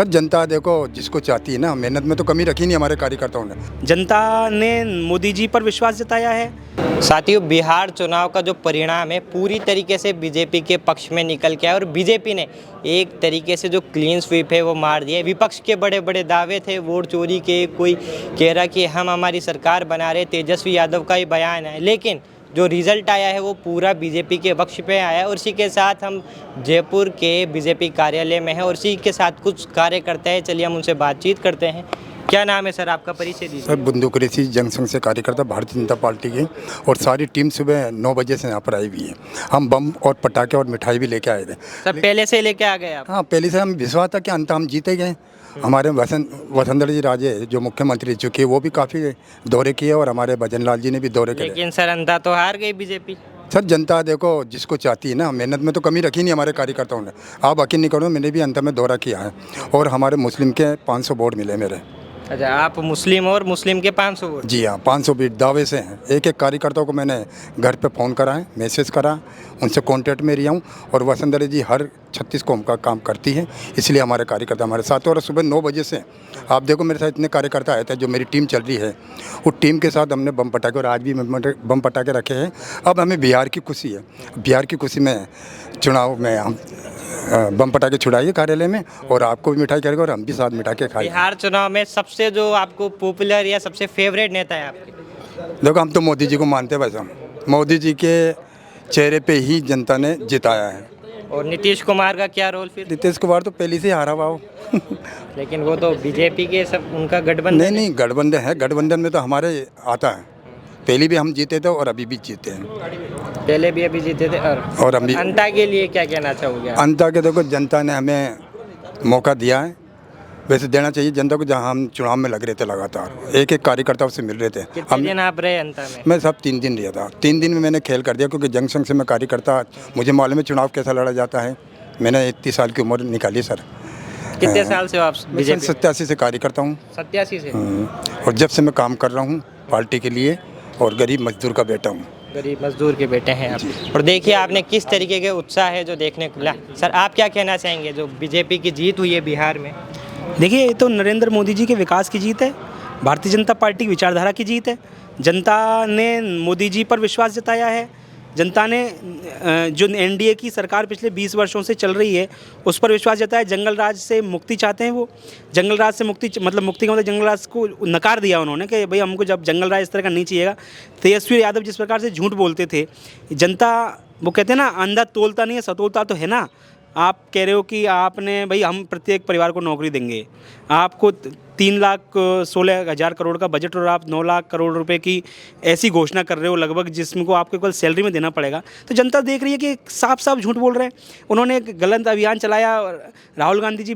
Sir जनता देखो जिसको चाहती है ना, मेहनत में तो कमी रखी नहीं हमारे कार्यकर्ताओं ने। जनता ने मोदी जी पर विश्वास जताया है। साथियों, बिहार चुनाव का जो परिणाम है पूरी तरीके से बीजेपी के पक्ष में निकल के आया और बीजेपी ने एक तरीके से जो क्लीन स्वीप है वो मार दिया है। विपक्ष के बड़े बड़े दावे थे वोट चोरी के, कोई कह रहा कि हम हमारी सरकार बना रहे, तेजस्वी यादव का ही बयान है, लेकिन जो रिज़ल्ट आया है वो पूरा बीजेपी के पक्ष पे आया है। और इसी के साथ हम जयपुर के बीजेपी कार्यालय में हैं और इसी के साथ कुछ कार्यकर्ता है, चलिए हम उनसे बातचीत करते हैं। क्या नाम है सर, आपका परिचय दीजिए। सर बंदूक रेसी जनसंघ से कार्यकर्ता भारतीय जनता पार्टी की, और सारी टीम सुबह 9 बजे से यहाँ पर आई हुई है। हम बम और पटाखे और मिठाई भी लेके आए थे। सर पहले से लेके आ गए आप? हाँ, पहले से हम विश्वास था कि अंत हम जीते गए। हमारे वसुंधरा जी राजे जो मुख्यमंत्री चुके, वो भी काफ़ी दौरे किए और हमारे भजन लाल जी ने भी दौरे किए। लेकिन सर अंधा तो हार गई बीजेपी। सर जनता देखो जिसको चाहती है ना, मेहनत में तो कमी रखी नहीं हमारे कार्यकर्ताओं ने। आप यकीन नहीं करो, मैंने भी अंत में दौरा किया है और हमारे मुस्लिम के 500 वोट मिले मेरे। अच्छा, आप मुस्लिम और मुस्लिम के 500 वोट? जी हाँ, 500 वोट दावे से हैं। एक एक कार्यकर्ताओं को मैंने घर पे फ़ोन करा है, मैसेज करा, उनसे कांटेक्ट में रहा हूँ। और वसुंधरा जी हर 36 कौम का काम करती है, इसलिए हमारे कार्यकर्ता हमारे साथ। और सुबह 9 बजे से आप देखो मेरे साथ इतने कार्यकर्ता आए थे। जो मेरी टीम चल रही है वो टीम के साथ हमने बम पटाखे, और आज भी बम पटाखे रखे हैं। अब हमें बिहार की खुशी है, बिहार की खुशी में चुनाव में हम बम पटाखे छुड़ाइए कार्यालय में, और आपको भी मिठाई करेगा और हम भी साथ मिठाई के खाएंगे। बिहार चुनाव में सबसे जो आपको पॉपुलर या सबसे फेवरेट नेता है आपके? देखो हम तो मोदी जी को मानते हैं, बस हम मोदी जी के चेहरे पे ही जनता ने जिताया है। और नीतीश कुमार का क्या रोल फिर? नीतीश कुमार तो पहले से ही हारा हुआ हो। लेकिन वो तो बीजेपी के सब उनका गठबंधन नहीं, गठबंधन है। गठबंधन में तो हमारे आता है, पहले भी हम जीते थे और अभी भी जीते हैं। पहले भी अभी जीते थे। और अभी जनता के लिए क्या कहना चाहोगे? जनता के देखो, जनता ने हमें मौका दिया है, वैसे देना चाहिए जनता को। जहाँ हम चुनाव में लग रहे थे लगातार, एक एक कार्यकर्ताओं से मिल रहे थे। कितने दिन आप रहे जनता में? मैं सब 3 दिन रहा था। 3 दिन में मैंने खेल कर दिया, क्योंकि जनसंघ से मैं कार्यकर्ता, मुझे मालूम है चुनाव कैसा लड़ा जाता है। मैंने 31 साल की उम्र निकाली सर। कितने साल से हो आप बीजेपी? 87 से कार्यकर्ता हूँ। 87 से? और जब से मैं काम कर रहा हूँ पार्टी के लिए, और गरीब मजदूर का बेटा हूँ। गरीब मजदूर के बेटे हैं आप। और देखिए आपने किस तरीके के उत्साह है जो देखने को मिला। सर आप क्या कहना चाहेंगे, जो बीजेपी की जीत हुई है बिहार में? देखिए, ये तो नरेंद्र मोदी जी के विकास की जीत है, भारतीय जनता पार्टी की विचारधारा की जीत है। जनता ने मोदी जी पर विश्वास जताया है। जनता ने जो एनडीए की सरकार पिछले 20 वर्षों से चल रही है उस पर विश्वास जताया। जंगल राज से मुक्ति चाहते हैं वो। जंगल राज से मुक्ति मतलब मुक्ति का मतलब जंगल राज को नकार दिया उन्होंने कि भाई हमको जब जंगल राज इस तरह का नहीं चाहिएगा। तेजस्वी यादव जिस प्रकार से झूठ बोलते थे, जनता वो कहते हैं ना, अंधा तोलता नहीं है सतोलता तो है ना। आप कह रहे हो कि आपने भाई हम प्रत्येक परिवार को नौकरी देंगे, आपको 3,16,000 करोड़ का बजट और आप 9 लाख करोड़ रुपए की ऐसी घोषणा कर रहे हो लगभग, जिसमें को आपको केवल सैलरी में देना पड़ेगा। तो जनता देख रही है कि साफ साफ झूठ बोल रहे हैं। उन्होंने एक गलत अभियान चलाया। राहुल गांधी जी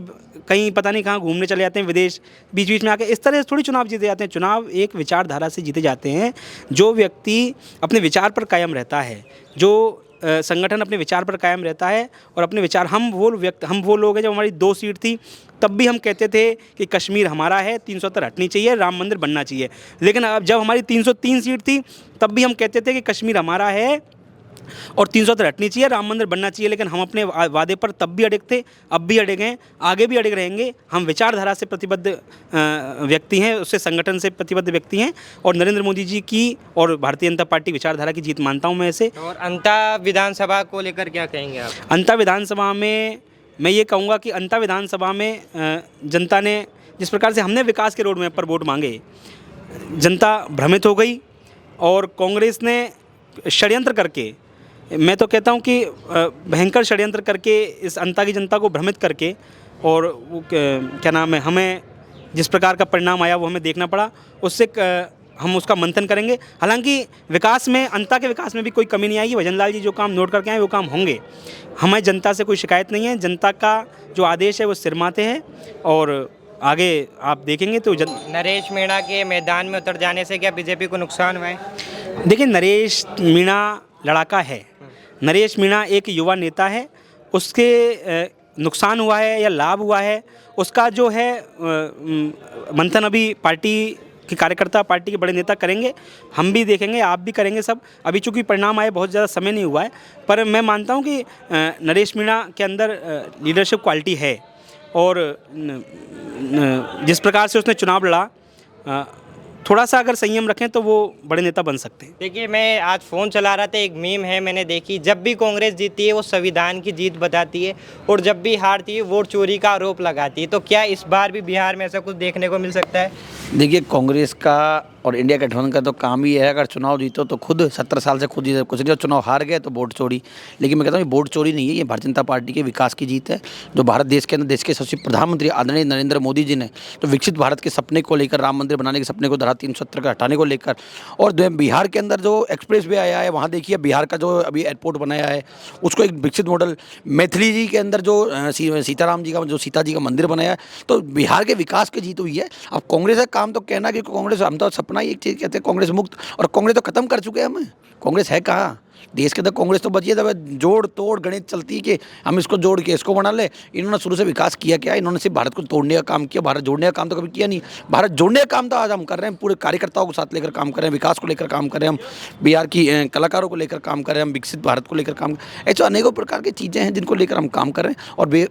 कहीं पता नहीं कहाँ घूमने चले जाते हैं विदेश, बीच बीच में आके। इस तरह से थोड़ी चुनाव जीते जाते हैं। चुनाव एक विचारधारा से जीते जाते हैं। जो व्यक्ति अपने विचार पर कायम रहता है, जो संगठन अपने विचार पर कायम रहता है और अपने विचार, हम वो लोग हैं। जब हमारी 2 सीट थी तब भी हम कहते थे कि कश्मीर हमारा है, 370 हटनी चाहिए, राम मंदिर बनना चाहिए। लेकिन अब जब हमारी 303 सीट थी तब भी हम कहते थे कि कश्मीर हमारा है और 370 हटनी चाहिए, राम मंदिर बनना चाहिए। लेकिन हम अपने वादे पर तब भी अड़िग थे, अब भी अड़िग हैं, आगे भी अड़िग रहेंगे। हम विचारधारा से प्रतिबद्ध व्यक्ति हैं, उससे संगठन से प्रतिबद्ध व्यक्ति हैं। और नरेंद्र मोदी जी की और भारतीय जनता पार्टी विचारधारा की जीत मानता हूं मैं इसे। और अंता विधानसभा को लेकर क्या कहेंगे आप? अंता विधानसभा में मैं ये कहूँगा कि अंता विधानसभा में जनता ने जिस प्रकार से हमने विकास के रोड मैप पर वोट मांगे, जनता भ्रमित हो गई। और कांग्रेस ने षड्यंत्र करके, मैं तो कहता हूं कि भयंकर षड्यंत्र करके इस अंता की जनता को भ्रमित करके, और वो क्या नाम है, हमें जिस प्रकार का परिणाम आया वो हमें देखना पड़ा। उससे हम उसका मंथन करेंगे। हालांकि विकास में, अंता के विकास में भी कोई कमी नहीं आएगी। भजन लाल जी जो काम नोट करके आए वो काम होंगे। हमें जनता से कोई शिकायत नहीं है। जनता का जो आदेश है वो सिरमाते हैं। और आगे आप देखेंगे तो नरेश मीणा के मैदान में उतर जाने से क्या बीजेपी को नुकसान हुआ है? देखिए, नरेश मीणा लड़ाका है। नरेश मीणा एक युवा नेता है। उसके नुकसान हुआ है या लाभ हुआ है, उसका जो है मंथन अभी पार्टी के कार्यकर्ता, पार्टी के बड़े नेता करेंगे। हम भी देखेंगे, आप भी करेंगे सब। अभी चूँकि परिणाम आए बहुत ज़्यादा समय नहीं हुआ है, पर मैं मानता हूँ कि नरेश मीणा के अंदर लीडरशिप क्वालिटी है। और जिस प्रकार से उसने चुनाव लड़ा, थोड़ा सा अगर संयम रखें तो वो बड़े नेता बन सकते हैं। देखिए, मैं आज फ़ोन चला रहा था, एक मीम है मैंने देखी, जब भी कांग्रेस जीती है वो संविधान की जीत बताती है और जब भी हारती है वोट चोरी का आरोप लगाती है। तो क्या इस बार भी बिहार में ऐसा कुछ देखने को मिल सकता है? देखिए, कांग्रेस का और इंडिया गठबंधन का तो काम ही है, अगर चुनाव जीतो तो खुद 70 साल से खुद जीते, कुछ नहीं, चुनाव हार गए तो वोट चोरी। लेकिन मैं कहता हूँ ये वोट चोरी नहीं है, ये भारतीय जनता पार्टी के विकास की जीत है। जो भारत देश के अंदर देश के यशस्वी प्रधानमंत्री आदरणीय नरेंद्र मोदी जी ने तो विकसित भारत के सपने को लेकर, राम मंदिर बनाने के सपने को, धारा 370 का हटाने को लेकर, और जो बिहार के अंदर जो एक्सप्रेस वे आया है, वहाँ देखिए बिहार का जो अभी एयरपोर्ट बनाया है उसको एक विकसित मॉडल, मैथिली जी के अंदर जो सीताराम जी का, जो सीता जी का मंदिर बनाया है, तो बिहार के विकास की जीत हुई है। अब कांग्रेस का काम तो कहना कि कांग्रेस, हम तो सपना ही एक चीज़ कहते हैं कांग्रेस मुक्त, और कांग्रेस तो खत्म कर चुके हैं हम। कांग्रेस है कहाँ देश के अंदर? कांग्रेस तो बची है, तब जोड़ तोड़ गणित चलती है कि हम इसको जोड़ के इसको बना ले। इन्होंने शुरू से विकास किया क्या? इन्होंने सिर्फ भारत को तोड़ने का काम किया, भारत जोड़ने का काम तो कभी किया नहीं। भारत जोड़ने का काम तो आज हम कर रहे हैं, पूरे कार्यकर्ताओं को साथ लेकर काम कर रहे हैं, विकास को लेकर काम कर रहे हैं, हम बिहार की कलाकारों को लेकर काम कर रहे हैं, हम विकसित भारत को लेकर काम, ऐसे अनेकों प्रकार की चीज़ें हैं जिनको लेकर हम काम कर रहे हैं। और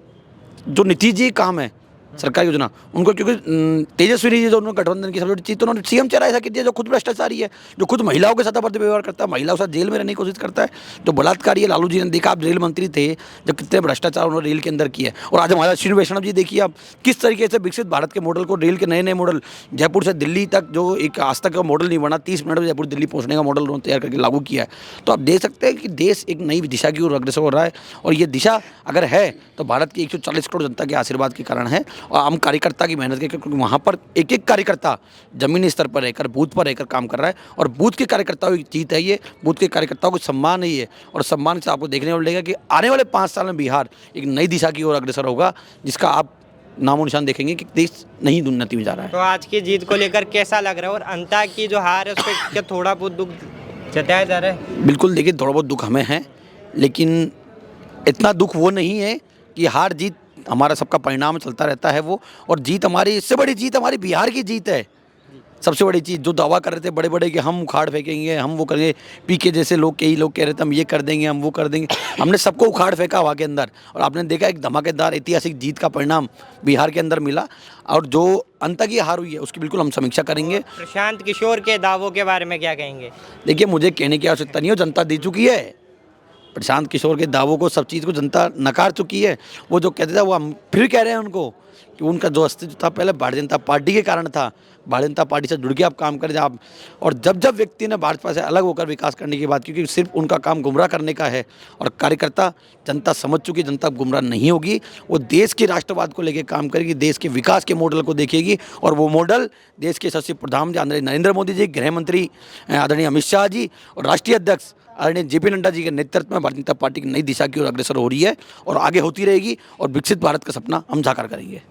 जो नीतीश जी काम है सरकारी योजना, उनको क्योंकि तेजस्वी जी जो उन्होंने गठबंधन की सबसे बड़ी चीज़ तो उन्होंने सीएम चेहरा ऐसा कर दिया जो खुद भ्रष्टाचारी है, जो खुद महिलाओं के साथ अपराध व्यवहार करता है, महिलाओं के साथ जेल में रहने की कोशिश करता है, जो बलात्कारी है। लालू जी ने देखा, आप रेल मंत्री थे, जब कितने भ्रष्टाचार उन्होंने रेल के अंदर किया है। और आज हमारा अश्विनी वैष्णव जी देखिए आप किस तरीके से विकसित भारत के मॉडल को, रेल के नए नए मॉडल, जयपुर से दिल्ली तक जो एक आज तक का मॉडल नहीं बना, 30 मिनट में जयपुर दिल्ली पहुँचने का मॉडल उन्होंने तैयार करके लागू किया है। तो आप देख सकते हैं कि देश एक नई दिशा की ओर अग्रसर हो रहा है, और ये दिशा अगर है तो भारत की 140 करोड़ जनता के आशीर्वाद के कारण है, और आम कार्यकर्ता की मेहनत के, क्योंकि वहाँ पर एक एक कार्यकर्ता जमीनी स्तर पर रहकर, बूथ पर रहकर काम कर रहा है, और बूथ के कार्यकर्ताओं की जीत है ये, बूथ के कार्यकर्ताओं को सम्मान है ये, और सम्मान से आपको देखने को मिलेगा कि आने वाले 5 साल में बिहार एक नई दिशा की ओर अग्रसर होगा, जिसका आप नामो निशान देखेंगे कि देश नई उन्नति में जा रहा है। तो आज की जीत को लेकर कैसा लग रहा है, और अंता की जो हार है उस पर क्या थोड़ा बहुत दुख जताया जा रहा है? बिल्कुल, देखिए थोड़ा बहुत दुख हमें है, लेकिन इतना दुख वो नहीं है कि हार जीत हमारा सबका परिणाम चलता रहता है वो, और जीत हमारी, इससे बड़ी जीत हमारी बिहार की जीत है। सबसे बड़ी चीज़ जो दावा कर रहे थे बड़े बड़े कि हम उखाड़ फेंकेंगे, हम वो करेंगे, पीके जैसे लोग, कई लोग कह रहे थे हम ये कर देंगे, हम वो कर देंगे, हमने सबको उखाड़ फेंका हवा के अंदर, और आपने देखा एक धमाकेदार ऐतिहासिक जीत का परिणाम बिहार के अंदर मिला। और जो अंत की हार हुई है उसकी बिल्कुल हम समीक्षा करेंगे। प्रशांत किशोर के दावों के बारे में क्या कहेंगे? देखिए, मुझे कहने की आवश्यकता नहीं है, जनता दे चुकी है। प्रशांत किशोर के दावों को, सब चीज़ को जनता नकार चुकी है। वो जो कहते थे वो हम फिर कह रहे हैं उनको कि उनका जो अस्तित्व था पहले भारतीय जनता पार्टी के कारण था, भारतीय जनता पार्टी से जुड़ के आप काम करें आप। और जब जब व्यक्ति ने भाजपा से अलग होकर विकास करने की बात, क्योंकि सिर्फ उनका काम गुमराह करने का है, और कार्यकर्ता जनता समझ चुकी, जनता गुमराह नहीं होगी, वो देश के राष्ट्रवाद को लेकर काम करेगी, देश के विकास के मॉडल को देखेगी, और वो मॉडल देश के यशस्वी प्रधानमंत्री आदरणीय नरेंद्र मोदी जी, गृह मंत्री आदरणीय अमित शाह जी, और राष्ट्रीय अध्यक्ष आदरणीय जेपी नड्डा जी के नेतृत्व में भारतीय जनता पार्टी की नई दिशा की ओर अग्रसर हो रही है, और आगे होती रहेगी, और विकसित भारत का सपना हम साकार करेंगे।